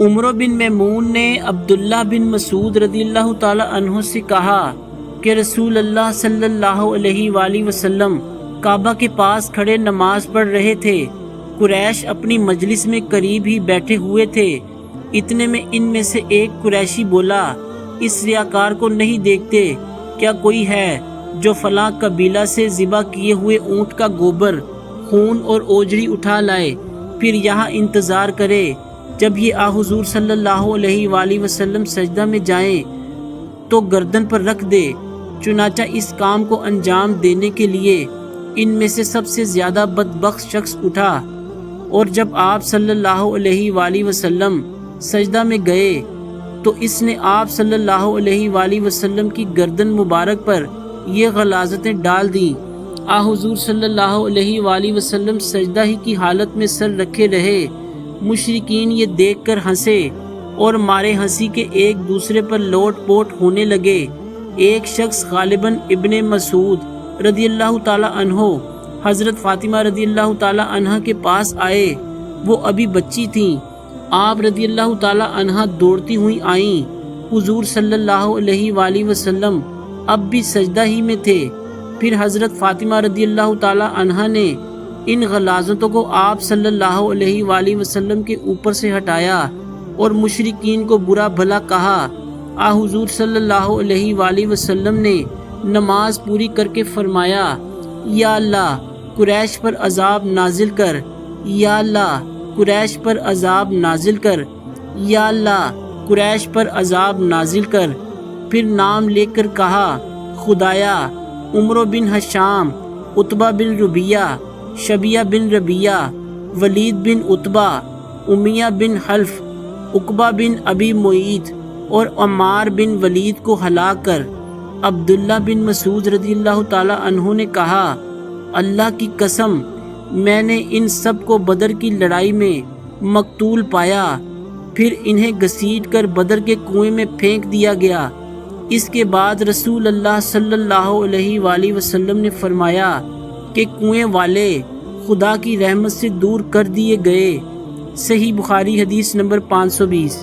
عمرو بن میمون نے عبداللہ بن مسعود رضی اللہ تعالی عنہ سے کہا کہ رسول اللہ صلی اللہ علیہ وآلہ وسلم کعبہ کے پاس کھڑے نماز پڑھ رہے تھے۔ قریش اپنی مجلس میں قریب ہی بیٹھے ہوئے تھے۔ اتنے میں ان میں سے ایک قریشی بولا، اس ریاکار کو نہیں دیکھتے کیا کوئی ہے جو فلاں قبیلہ سے ذبح کیے ہوئے اونٹ کا گوبر، خون اور اوجری اٹھا لائے، پھر یہاں انتظار کرے جب یہ حضور صلی اللہ علیہ وآلہ وسلم سجدہ میں جائیں تو گردن پر رکھ دے۔ چنانچہ اس کام کو انجام دینے کے لیے ان میں سے سب سے زیادہ بدبخت شخص اٹھا، اور جب آپ صلی اللہ علیہ وآلہ وسلم سجدہ میں گئے تو اس نے آپ صلی اللہ علیہ وآلہ وسلم کی گردن مبارک پر یہ غلاظتیں ڈال دیں۔ حضور صلی اللہ علیہ وآلہ وسلم سجدہ ہی کی حالت میں سر رکھے رہے۔ مشرکین یہ دیکھ کر ہنسے اور مارے ہنسی کے ایک دوسرے پر لوٹ پوٹ ہونے لگے۔ ایک شخص غالباً ابن مسعود رضی اللہ تعالی عنہ حضرت فاطمہ رضی اللہ تعالی عنہ کے پاس آئے۔ وہ ابھی بچی تھیں۔ آپ رضی اللہ تعالی عنہ دوڑتی ہوئی آئیں۔ حضور صلی اللہ علیہ وآلہ وسلم اب بھی سجدہ ہی میں تھے۔ پھر حضرت فاطمہ رضی اللہ تعالی عنہ نے ان غلاظتوں کو آپ صلی اللہ علیہ وآلہ وسلم کے اوپر سے ہٹایا اور مشرکین کو برا بھلا کہا۔ حضور صلی اللہ علیہ وآلہ وسلم نے نماز پوری کر کے فرمایا، یا اللہ قریش پر عذاب نازل کر، یا اللہ قریش پر عذاب نازل کر، یا اللہ قریش پر عذاب نازل کر۔ پھر نام لے کر کہا، خدایا عمرو بن ہشام، عتبہ بن ربیہ، شبیہ بن ربیہ، ولید بن عتبہ، امیہ بن حلف، عقبہ بن ابی معیط اور عمار بن ولید کو ہلاک کر۔ عبداللہ بن مسعود رضی اللہ تعالی عنہ نے کہا، اللہ کی قسم میں نے ان سب کو بدر کی لڑائی میں مقتول پایا، پھر انہیں گھسیٹ کر بدر کے کنویں میں پھینک دیا گیا۔ اس کے بعد رسول اللہ صلی اللہ علیہ وآلہ وسلم نے فرمایا کہ کنویں والے خدا کی رحمت سے دور کر دیے گئے۔ صحیح بخاری حدیث نمبر 520۔